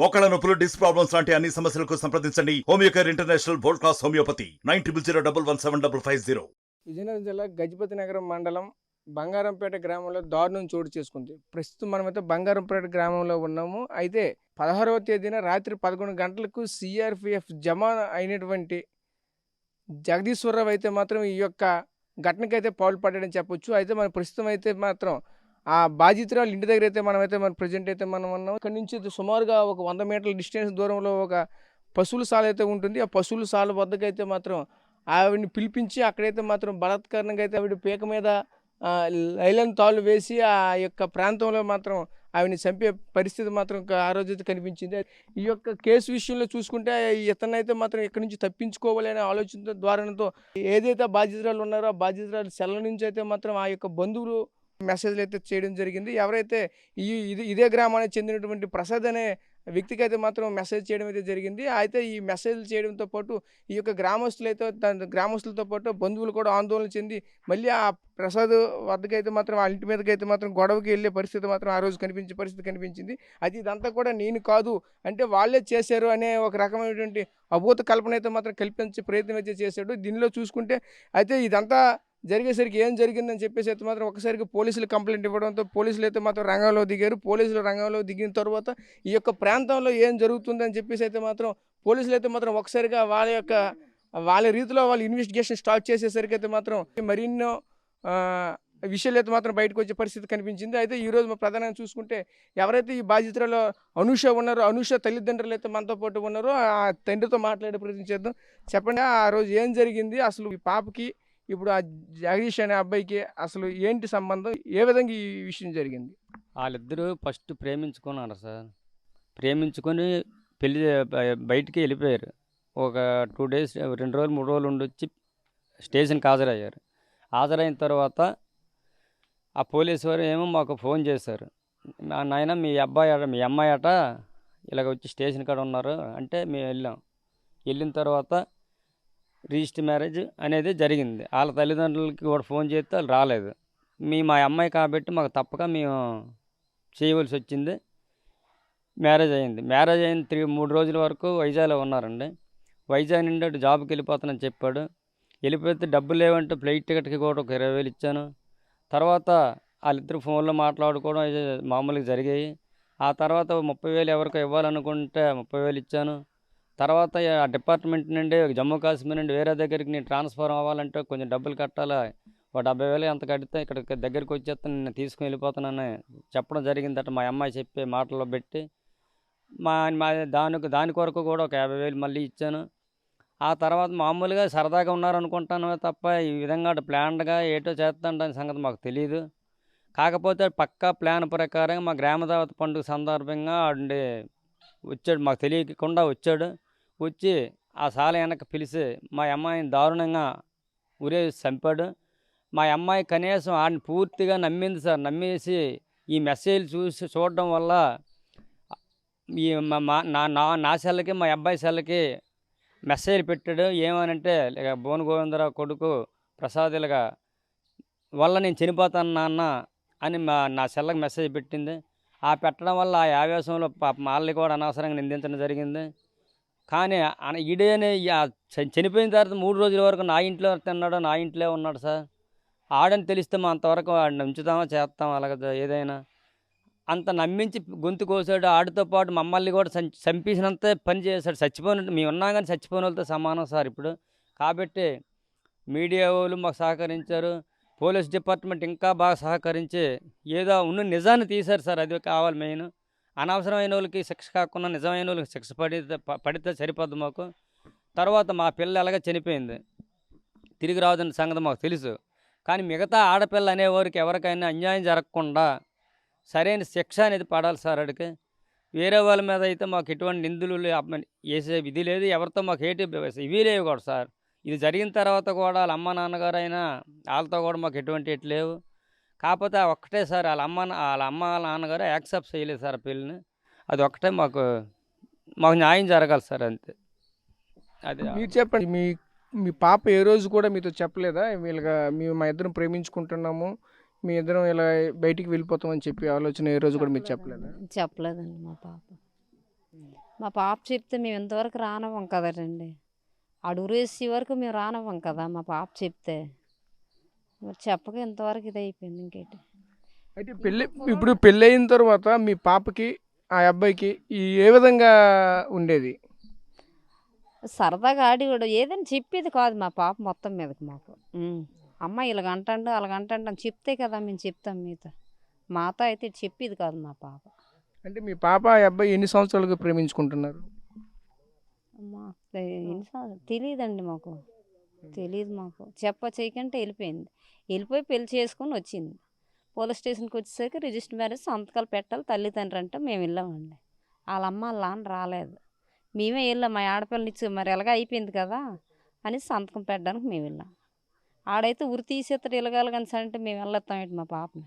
మోకాళ్ళ నొప్పులు, disc problems లాంటి అన్ని సమస్యలకు సంప్రదించండి Homeocare international world class homeopathy 9001171550. Vizianagaram జిల్లా గజపతి నగరం మండలం బంగారంపేట గ్రామంలో దారుణం చోటు చేసుకుంది. ప్రస్తుతం మనమైతే బంగారంపేట గ్రామంలో ఉన్నాము. అయితే 16వ తేదీన రాత్రి 11 గంటలకు సిఆర్పిఎఫ్ జవాన్ అయినటువంటి జగదీశ్వరరావు అయితే మాత్రం ఈ యొక్క ఘటనకైతే పాల్పడ్డాడని చెప్పొచ్చు. అయితే మన ప్రస్తుతం అయితే మాత్రం ఆ బాధితురాలు ఇంటి దగ్గర అయితే మన ప్రజెంట్ అయితే మనం ఉన్నాం. ఇక్కడ నుంచి సుమారుగా ఒక 100 మీటర్ల డిస్టెన్స్ దూరంలో ఒక పశువుల సాల అయితే ఉంటుంది. ఆ పశువుల సాల వద్దకైతే మాత్రం ఆవిడని పిలిపించి అక్కడైతే మాత్రం బలాత్కారంగా అయితే ఆవిడ పీక మీద లైలన్ తాళ్ళు వేసి ఆ యొక్క ప్రాంతంలో మాత్రం ఆవిడని చంపే పరిస్థితి మాత్రం ఆ రోజైతే కనిపించింది. ఈ యొక్క కేసు విషయంలో చూసుకుంటే ఇతనైతే మాత్రం ఇక్కడి నుంచి తప్పించుకోవాలి అనే ఆలోచన ద్వారాతో ఏదైతే బాధితురాలు ఉన్నారో ఆ బాధితురాలు సెల్ల నుంచి అయితే మాత్రం ఆ యొక్క బంధువులు మెసేజ్లు అయితే చేయడం జరిగింది. ఎవరైతే ఇదే గ్రామానికి చెందినటువంటి ప్రసాద్ అనే వ్యక్తికి అయితే మాత్రం మెసేజ్ చేయడం అయితే జరిగింది. అయితే ఈ మెసేజ్ చేయడంతో పాటు ఈ యొక్క గ్రామస్తులతో పాటు బంధువులు కూడా ఆందోళన చెంది మళ్ళీ ఆ ప్రసాద్ వద్దకైతే మాత్రం వాళ్ళ ఇంటి మీదకైతే మాత్రం గొడవకి వెళ్ళే పరిస్థితి మాత్రం ఆ రోజు కనిపించే పరిస్థితి కనిపించింది. అది ఇదంతా కూడా నేను కాదు అంటే వాళ్ళే చేశారు అనే ఒక రకమైనటువంటి అభూత కల్పన అయితే మాత్రం కల్పించే ప్రయత్నం అయితే చేశాడు. దీనిలో చూసుకుంటే అయితే ఇదంతా జరిగేసరికి ఏం జరిగిందని చెప్పేసి అయితే మాత్రం ఒకసారిగా పోలీసులు కంప్లైంట్ ఇవ్వడంతో పోలీసులు అయితే మాత్రం రంగంలో దిగారు. పోలీసులు రంగంలో దిగిన తర్వాత ఈ యొక్క ప్రాంతంలో ఏం జరుగుతుందని చెప్పేసి అయితే మాత్రం పోలీసులు అయితే మాత్రం ఒకసారిగా వాళ్ళ రీతిలో వాళ్ళు ఇన్వెస్టిగేషన్ స్టార్ట్ చేసేసరికి అయితే మాత్రం మరెన్నో విషయాలు అయితే మాత్రం బయటకు వచ్చే పరిస్థితి కనిపించింది. అయితే ఈరోజు ప్రధానంగా చూసుకుంటే ఎవరైతే ఈ బాధితులలో అనూష ఉన్నారో అనూష తల్లిదండ్రులు అయితే మనతో పాటు ఉన్నారో ఆ తండ్రితో మాట్లాడే ప్రయత్నం చేద్దాం. చెప్పండి, ఆ రోజు ఏం జరిగింది, అసలు ఈ పాపకి ఇప్పుడు ఆ జగదీష్ అనే అబ్బాయికి అసలు ఏంటి సంబంధం, ఏ విధంగా ఈ విషయం జరిగింది? వాళ్ళిద్దరూ ఫస్ట్ ప్రేమించుకున్నారు సార్. ప్రేమించుకొని పెళ్ళి బయటికి వెళ్ళిపోయారు. ఒక 2 డేస్ 2 రోజులు 3 రోజులు ఉండొచ్చి స్టేషన్కి హాజరయ్యారు. హాజరైన తర్వాత ఆ పోలీసు వారు ఏమో మాకు ఫోన్ చేశారు, నాయన మీ అమ్మాయి అట ఇలాగ వచ్చి స్టేషన్ కాడ ఉన్నారు అంటే మేము వెళ్ళాం. వెళ్ళిన తర్వాత రిజిస్టర్ మ్యారేజ్ అనేది జరిగింది. వాళ్ళ తల్లిదండ్రులకి కూడా ఫోన్ చేస్తే వాళ్ళు రాలేదు. మా అమ్మాయి కాబట్టి మాకు తప్పక మేము చేయవలసి వచ్చింది. మ్యారేజ్ అయింది. మ్యారేజ్ అయిన 3 రోజుల వరకు వైజాగ్లో ఉన్నారండి. వైజాగ్ నుండి అటు జాబ్కి వెళ్ళిపోతానని చెప్పాడు. వెళ్ళిపోతే డబ్బులు లేవంటే ఫ్లైట్ టికెట్కి కూడా ఒక 20,000 ఇచ్చాను. తర్వాత వాళ్ళిద్దరు ఫోన్లో మాట్లాడుకోవడం మామూలుగా జరిగాయి. ఆ తర్వాత 30,000 ఎవరికో ఇవ్వాలనుకుంటే 30,000 ఇచ్చాను. తర్వాత ఆ డిపార్ట్మెంట్ నుండి జమ్మూ కాశ్మీర్ నుండి వేరే దగ్గరికి నేను ట్రాన్స్ఫర్ అవ్వాలంటే కొంచెం డబ్బులు కట్టాలా, ఒక 70,000 ఎంత కడితే ఇక్కడ దగ్గరికి వచ్చేస్తాను, నేను తీసుకుని వెళ్ళిపోతానని చెప్పడం జరిగిందట. మా అమ్మాయి చెప్పే మాటల్లో పెట్టి దాని కొరకు కూడా ఒక 50,000 మళ్ళీ ఇచ్చాను. ఆ తర్వాత మామూలుగా సరదాగా ఉన్నారనుకుంటాను తప్ప ఈ విధంగా ప్లాన్డ్గా ఏటో చేస్తాడని సంగతి మాకు తెలియదు. కాకపోతే పక్కా ప్లాన్ ప్రకారం మా గ్రామదేవత పండుగ సందర్భంగా వచ్చాడు, మాకు తెలియకుండా వచ్చాడు. వచ్చి ఆ సాల వెనక పిలిచి మా అమ్మాయిని దారుణంగా ఉరేసి చంపాడు. మా అమ్మాయి కనీసం ఆడిని పూర్తిగా నమ్మింది సార్. నమ్మేసి ఈ మెసేజ్ చూడడం వల్ల ఈ నా సెల్లకి మా అబ్బాయి సెల్లకి మెసేజ్ పెట్టాడు. ఏమనంటే బోను గోవిందరావు కొడుకు ప్రసాదులుగా వల్ల నేను చనిపోతాను నాన్న అని నా సెల్లకి మెసేజ్ పెట్టింది. ఆ పెట్టడం వల్ల ఆ ఆవేశంలో వాళ్ళని కూడా అనవసరంగా నిందించడం జరిగింది. కానీ ఈడేనే చనిపోయిన తర్వాత 3 రోజుల వరకు నా ఇంట్లో తిన్నాడు, నా ఇంట్లో ఉన్నాడు సార్. ఆడని తెలిస్తే మా అంతవరకు ఆడిని ఉంచుతామా చేస్తాం అలాగే ఏదైనా అంత నమ్మించి గొంతు కోసాడు. ఆడితో పాటు మమ్మల్ని కూడా చంపేసినంత పని చేశాడు. చచ్చిపోయినట్టు మేము ఉన్నాం కానీ చచ్చిపోయిన వాళ్ళతో సమానం సార్ ఇప్పుడు. కాబట్టి మీడియా వాళ్ళు మాకు సహకరించారు. పోలీస్ డిపార్ట్మెంట్ ఇంకా బాగా సహకరించి ఏదో ఉన్న నిజాన్ని తీశారు సార్. అది కావాలి మెయిన్. అనవసరమైన వాళ్ళకి శిక్ష కాకుండా నిజమైన వాళ్ళకి శిక్ష పడితే సరిపోద్ది మాకు. తర్వాత మా పిల్ల ఎలాగ చనిపోయింది, తిరిగి రావద్దన్న సంగతి మాకు తెలుసు. కానీ మిగతా ఆడపిల్ల అనేవారికి ఎవరికైనా అన్యాయం జరగకుండా సరైన శిక్ష అనేది పడాలి సార్. అడిగి వేరే వాళ్ళ మీద అయితే మాకు ఎటువంటి నిందులు వేసే విధి లేదు, ఎవరితో మాకు ఇవి లేవు కూడా సార్. ఇది జరిగిన తర్వాత కూడా వాళ్ళ అమ్మ నాన్నగారు అయినా వాళ్ళతో కూడా మాకు ఎటువంటి లేవు. కాకపోతే ఒక్కటే సార్, వాళ్ళ అమ్మ వాళ్ళ నాన్నగారు యాక్సెప్ట్ చేయలేదు సార్ పెళ్ళిని. అది ఒక్కటే మాకు న్యాయం జరగాలి సార్, అంతే. అది మీరు చెప్పండి, మీ పాప ఏ రోజు కూడా మీతో చెప్పలేదా మా ఇద్దరం ప్రేమించుకుంటున్నాము, మీ ఇద్దరం ఇలా బయటికి వెళ్ళిపోతామని చెప్పి ఆలోచన ఏ రోజు కూడా మీరు చెప్పలేదా? చెప్పలేదండి మా పాప. మా పాప చెప్తే మేము ఇంతవరకు రానివ్వం కదండి. అడుగురేసే వరకు మేము రానివ్వం కదా మా పాప చెప్తే. మరి చెప్పక ఇంతవరకు ఇది అయిపోయింది ఇంకేంటి. అయితే ఇప్పుడు పెళ్ళి అయిన తర్వాత మీ పాపకి ఆ అబ్బాయికి ఏ విధంగా ఉండేది? సరదాగా ఆడేవాడు, ఏదైనా చెప్పేది కాదు మా పాప మొత్తం మీదకి మాకు. అమ్మ ఇలాగంటాడు అలాగంటాడు అని చెప్తే కదా మేము చెప్తాం మీతో. మాతో అయితే చెప్పేది కాదు మా పాప. అంటే మీ పాప ఆ అబ్బాయి ఎన్ని సంవత్సరాలుగా ప్రేమించుకుంటున్నారు? మాకు ఎన్నిసార్లు తెలియదండి మాకు. తెలియదు మాకు. చేయకంటే వెళ్ళిపోయింది. వెళ్ళిపోయి పెళ్లి చేసుకొని వచ్చింది. పోలీస్ స్టేషన్కి వచ్చేసరికి రిజిస్టర్ మ్యారేజ్ సంతకాలు పెట్టాలి తల్లిదండ్రులు అంటే మేము వెళ్ళామండి. వాళ్ళ అమ్మ వాళ్ళ నాన్న రాలేదు. మేమే వెళ్ళాం. మా ఆడపిల్లని ఇచ్చి మరి ఎలాగ అయిపోయింది కదా అని సంతకం పెట్టడానికి మేము వెళ్ళాం. ఆడైతే ఉరి తీసేస్తాడు ఇలాగలగని అంటే మేము వెళ్ళొస్తామేంటి మా పాపని.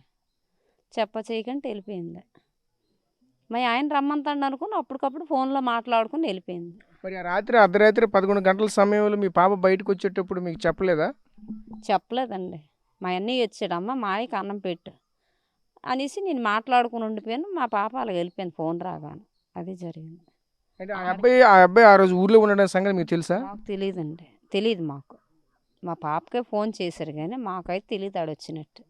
చేయకంటే వెళ్ళిపోయింది. మా ఆయన రమ్మంతాడు అనుకుని అప్పటికప్పుడు ఫోన్లో మాట్లాడుకుని వెళ్ళిపోయింది. మరి ఆ రాత్రి అర్ధరాత్రి 11 గంటల సమయంలో మీ పాప బయటకు వచ్చేటప్పుడు మీకు చెప్పలేదా? చెప్పలేదండి. మా అన్నయ్య వచ్చాడు, అమ్మ మా ఆయనకి అన్నం పెట్టు అనేసి నేను మాట్లాడుకుని ఉండిపోయాను. మా పాప అలాగ వెళ్ళిపోయింది ఫోన్ రాగానే. అది జరిగింది. అంటే ఆ అబ్బాయి ఆ రోజు ఊర్లో ఉండడం సంగతి మీకు తెలుసా? మాకు తెలియదండి. తెలియదు మాకు. మా పాపకే ఫోన్ చేశారు కానీ మాకైతే తెలియదు ఆడొచ్చినట్టు.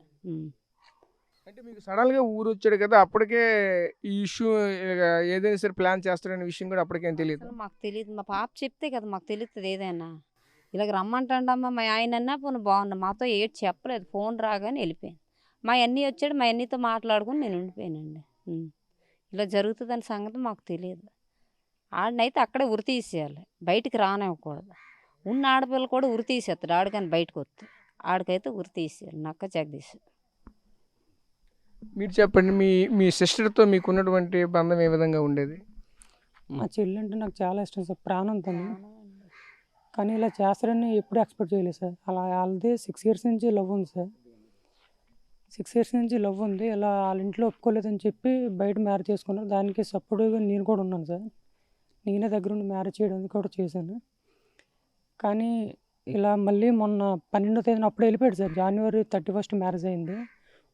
అంటే మీకు సడన్గా ఊరు వచ్చాడు కదా, అప్పటికే ఈ ఇష్యూ ఏదైనా సరే ప్లాన్ చేస్తాడనే విషయం కూడా అప్పటికేం తెలియదు? అసలు మాకు తెలియదు. మా పాప చెప్తే కదా మాకు తెలుస్తుంది ఏదైనా. ఇలాగ రమ్మంటాడమ్మా మా ఆయన అన్నా పోను బాగున్నా, మాతో ఏడు చెప్పలేదు. ఫోన్ రాగానే వెళ్ళిపోయింది. మా అన్నయ్య వచ్చాడు, మా అన్నయ్యతో మాట్లాడుకుని నేను ఉండిపోయానండి. ఇలా జరుగుతుందని సంగతి మాకు తెలియదు. ఆడినైతే అక్కడే ఉరి తీసేయాలి, బయటికి రానివ్వకూడదు. ఉన్న ఆడపిల్ల కూడా ఉరి తీసేస్తాడు ఆడికని బయటకు వస్తే. ఆడికైతే ఉరి తీసేయాలి నక్క జగదీష్. మీరు చెప్పండి, మీ సిస్టర్తో మీకు ఉన్నటువంటి బంధం ఏ విధంగా ఉండేది? మా చెల్లి అంటే నాకు చాలా ఇష్టం సార్, ప్రాణం తను. కానీ ఇలా చేస్తారని ఎప్పుడు ఎక్స్పెక్ట్ చేయలేదు సార్. అలా వాళ్ళది 6 years నుంచి లవ్ ఉంది సార్. 6 years నుంచి లవ్ ఉంది. ఇలా వాళ్ళ ఇంట్లో ఒప్పుకోలేదని చెప్పి బయట మ్యారేజ్ చేసుకున్నారు. దానికి సపోర్ట్గా నేను కూడా ఉన్నాను సార్. నేనే దగ్గరుండి మ్యారేజ్ చేయడానికి కూడా చేశాను. కానీ ఇలా మళ్ళీ మొన్న 12వ తేదీన అప్పుడు వెళ్ళిపోయాడు సార్. January 31st మ్యారేజ్ అయింది.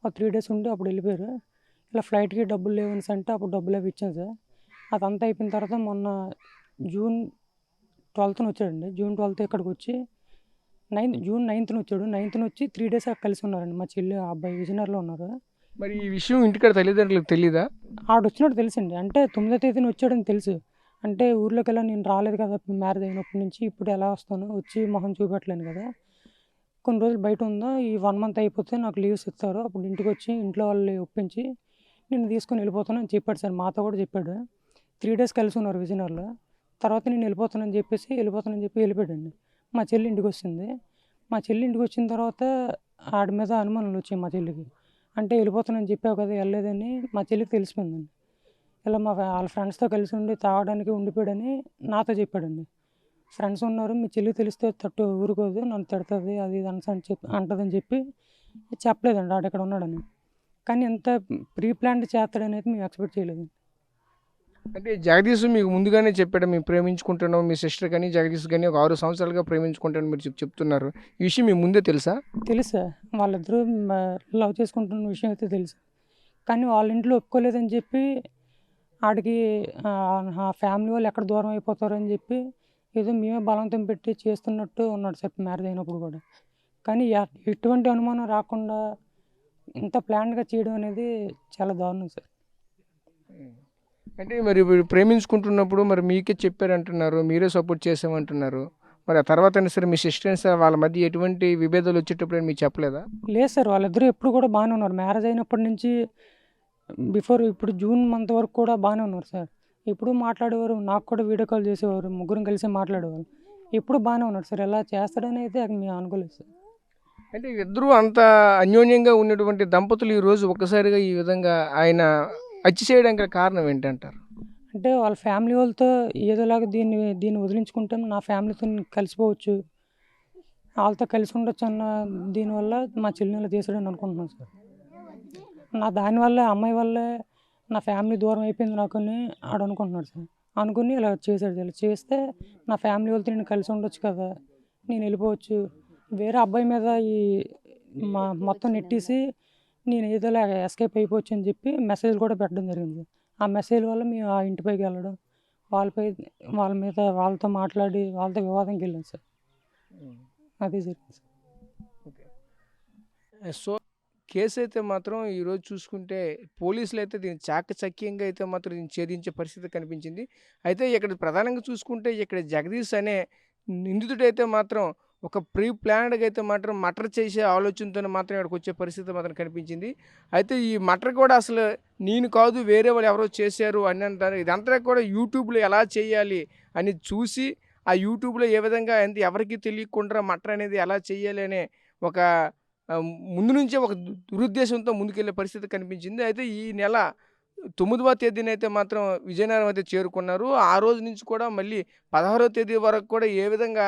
ఒక 3 days ఉండి అప్పుడు వెళ్ళిపోయారు. ఇలా ఫ్లైట్కి డబ్బులు లేవని అంటే అప్పుడు డబ్బులు అవి ఇచ్చాను సార్. అదంతా అయిపోయిన తర్వాత మొన్న June 12th వచ్చాడండి. June 12th ఇక్కడికి వచ్చి June 9th వచ్చాడు. 9th వచ్చి 3 days కలిసి ఉన్నారండి. మా చెల్లి ఆ అబ్బాయి విజయనగరంలో ఉన్నారు. మరి ఈ విషయం ఇంటికాడ తల్లిదండ్రులకు తెలియదా? ఆడొచ్చినట్టు తెలుసండి. అంటే 9వ తేదీన వచ్చాడని తెలుసు. అంటే ఊర్లోకి వెళ్ళా నేను రాలేదు కదా మ్యారేజ్ అయినప్పటి నుంచి. ఇప్పుడు ఎలా వస్తాను, వచ్చి మొహం చూపెట్టలేను కదా. కొన్ని రోజులు బయట ఉందా, ఈ 1 month అయిపోతే నాకు లీవ్స్ ఇస్తారు, అప్పుడు ఇంటికి వచ్చి ఇంట్లో వాళ్ళు ఒప్పించి నేను తీసుకొని వెళ్ళిపోతాను అని చెప్పాడు సార్. మాతో కూడా చెప్పాడు. 3 days కలిసి ఉన్నారు విజయనగరంలో. తర్వాత నేను వెళ్ళిపోతానని చెప్పి వెళ్ళిపోయాడండి. మా చెల్లి ఇంటికి వచ్చింది. మా చెల్లి ఇంటికి వచ్చిన తర్వాత ఆడి మీద అనుమానాలు వచ్చాయి మా చెల్లికి. అంటే వెళ్ళిపోతానని చెప్పావు కదా వెళ్ళలేదని మా చెల్లికి తెలిసిపోయిందండి. ఇలా వాళ్ళ ఫ్రెండ్స్తో కలిసి ఉండి తాగడానికి ఉండిపోయాడని నాతో చెప్పాడండి. ఫ్రెండ్స్ ఉన్నారు, మీ చెల్లికి తెలిస్తే ఊరుకోదు, నన్ను తిడుతుంది అది ఇది అంటదని చెప్పి చెప్పలేదండి ఆడ ఎక్కడ ఉన్నాడని. కానీ ఎంత ప్రీ ప్లాన్డ్ చేస్తాడనేది మేము ఎక్స్పెక్ట్ చేయలేదండి. అంటే జగదీష్ మీకు ముందుగానే చెప్పాడు మేము ప్రేమించుకుంటున్నాం, మీ సిస్టర్ కానీ జగదీష్ కానీ ఒక 6 సంవత్సరాలుగా ప్రేమించుకుంటాను మీరు చెప్తున్నారు. ఈ విషయం మీ ముందే తెలుసా? తెలుసా, వాళ్ళిద్దరూ లవ్ చేసుకుంటున్న విషయం అయితే తెలుసు. కానీ వాళ్ళ ఇంట్లో ఒప్పుకోలేదని చెప్పి ఆడికి ఆ ఫ్యామిలీ వాళ్ళు ఎక్కడ దూరం అయిపోతారని చెప్పి ఏదో మేమే బలవంతం పెట్టి చేస్తున్నట్టు ఉన్నాడు సార్ మ్యారేజ్ అయినప్పుడు కూడా. కానీ ఎటువంటి అనుమానం రాకుండా ఇంత ప్లాన్గా చేయడం అనేది చాలా దారుణం సార్. అంటే మరి ఇప్పుడు ప్రేమించుకుంటున్నప్పుడు మరి మీకే చెప్పారంటున్నారు, మీరే సపోర్ట్ చేసామంటున్నారు. మరి ఆ తర్వాత సరే మీ సిస్టర్స్ వాళ్ళ మధ్య ఎటువంటి విభేదాలు వచ్చేటప్పుడు మీకు చెప్పలేదా? లేదు సార్, వాళ్ళిద్దరూ ఎప్పుడు కూడా బాగానే ఉన్నారు. మ్యారేజ్ అయినప్పటి నుంచి ఇప్పుడు June month వరకు కూడా బాగానే ఉన్నారు సార్. ఎప్పుడు మాట్లాడేవారు, నాకు కూడా వీడియో కాల్ చేసేవారు, ముగ్గురం కలిసి మాట్లాడేవారు. ఎప్పుడు బాగానే ఉన్నారు సార్. ఎలా చేస్తాడని అయితే మేము అనుకోలేదు సార్. అంటే ఇద్దరూ అంత అన్యోన్యంగా ఉన్నటువంటి దంపతులు ఈరోజు ఒక్కసారిగా ఈ విధంగా ఆయన హత్య చేయడానికి కారణం ఏంటంటారు? అంటే వాళ్ళ ఫ్యామిలీ వాళ్ళతో ఏదోలాగా దీన్ని వదిలించుకుంటాం, నా ఫ్యామిలీతో కలిసిపోవచ్చు, వాళ్ళతో కలిసి ఉండొచ్చు అన్న దీనివల్ల మా చెల్లెలు చేశాడని అనుకుంటున్నాను సార్. దానివల్ల అమ్మాయి వల్లే నా ఫ్యామిలీ దూరం అయిపోయింది నాకుని ఆడు అనుకుంటున్నాడు సార్. అనుకుని ఇలా చేశాడు. ఇలా చేస్తే నా ఫ్యామిలీ వాళ్ళతో నేను కలిసి ఉండొచ్చు కదా, నేను వెళ్ళిపోవచ్చు, వేరే అబ్బాయి మీద మొత్తం నెట్టేసి నేను ఏదోలా ఎస్కేప్ అయిపోవచ్చు అని చెప్పి మెసేజ్ కూడా పెట్టడం జరిగింది. ఆ మెసేజ్ వల్ల మేము ఆ ఇంటిపైకి వెళ్ళడం, వాళ్ళ మీద వాళ్ళతో మాట్లాడి వాళ్ళతో వివాదంకి వెళ్ళాను సార్. అదే జరిగింది సార్. సో కేసు అయితే మాత్రం ఈరోజు చూసుకుంటే పోలీసులు అయితే దీన్ని చాకచక్యంగా అయితే మాత్రం దీన్ని ఛేదించే పరిస్థితి కనిపించింది. అయితే ఇక్కడ ప్రధానంగా చూసుకుంటే ఇక్కడ జగదీష్ అనే నిందితుడైతే మాత్రం ఒక ప్రీ ప్లాన్డ్గా అయితే మాత్రం మర్డర్ చేసే ఆలోచనతో మాత్రం ఇక్కడికి వచ్చే పరిస్థితి మాత్రం కనిపించింది. అయితే ఈ మర్డర్ కూడా అసలు నేను కాదు వేరే వాళ్ళు ఎవరో చేశారు అని అంటారు. ఇదంతా కూడా యూట్యూబ్లో ఎలా చేయాలి అని చూసి ఆ యూట్యూబ్లో ఏ విధంగా ఎవరికి తెలియకుండా మర్డర్ అనేది ఎలా చేయాలి అనే ఒక ముందు నుంచే ఒక దురుద్దేశంతో ముందుకెళ్ళే పరిస్థితి కనిపించింది. అయితే ఈ నెల 9వ తేదీన అయితే మాత్రం విజయనగరం అయితే చేరుకున్నారు. ఆ రోజు నుంచి కూడా మళ్ళీ 16వ తేదీ వరకు కూడా ఏ విధంగా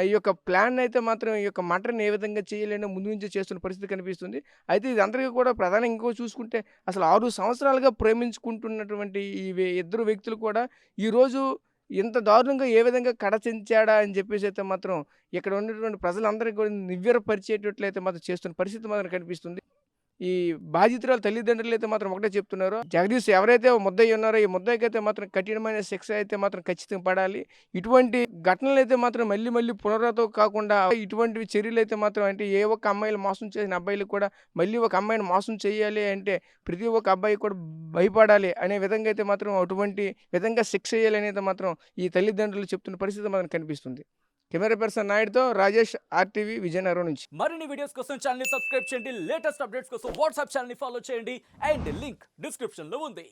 ఈ యొక్క ప్లాన్ అయితే మాత్రం ఈ యొక్క మటన్ ఏ విధంగా చేయాలని ముందు నుంచే చేస్తున్న పరిస్థితి కనిపిస్తుంది. అయితే ఇది అందరికీ కూడా ప్రధానంగా ఇంకో చూసుకుంటే అసలు 6 సంవత్సరాలుగా ప్రేమించుకుంటున్నటువంటి ఈ ఇద్దరు వ్యక్తులు కూడా ఈరోజు ఇంత దారుణంగా ఏ విధంగా కడచించాడా అని చెప్పేసి అయితే మాత్రం ఇక్కడ ఉన్నటువంటి ప్రజలందరికీ కూడా నివ్వెరపరిచేటట్లయితే మాత్రం చేస్తున్న పరిస్థితి మాత్రం కనిపిస్తుంది. ఈ బాధితురాలు తల్లిదండ్రులు అయితే మాత్రం ఒకటే చెప్తున్నారు, జగదీష్ ఎవరైతే ముద్దాయి ఉన్నారో ఈ ముద్దాయికి అయితే మాత్రం కఠినమైన శిక్ష అయితే మాత్రం ఖచ్చితంగా పడాలి. ఇటువంటి ఘటనలు అయితే మాత్రం మళ్ళీ మళ్ళీ పునరావృతం కాకుండా ఇటువంటి చర్యలు అయితే మాత్రం అంటే ఏ ఒక్క అమ్మాయిలు మోసం చేసిన అబ్బాయిలు కూడా మళ్ళీ ఒక అమ్మాయిని మోసం చేయాలి అంటే ప్రతి ఒక్క అబ్బాయి కూడా భయపడాలి అనే విధంగా అయితే మాత్రం అటువంటి విధంగా శిక్ష చేయాలి అనేది మాత్రం ఈ తల్లిదండ్రులు చెప్తున్న పరిస్థితి మాత్రం కనిపిస్తుంది. కెమెరా పర్సన్ నాయుడుతో రాజేష్, RTV, విజయనగరం నుంచి. మరిన్ని వీడియోస్ కోసం ఛానల్ ని సబ్స్క్రైబ్ చేయండి. లేటెస్ట్ అప్డేట్స్ కోసం వాట్సాప్ ఛానల్ ని ఫాలో చేయండి. అండ్ లింక్ డిస్క్రిప్షన్ లో ఉంది.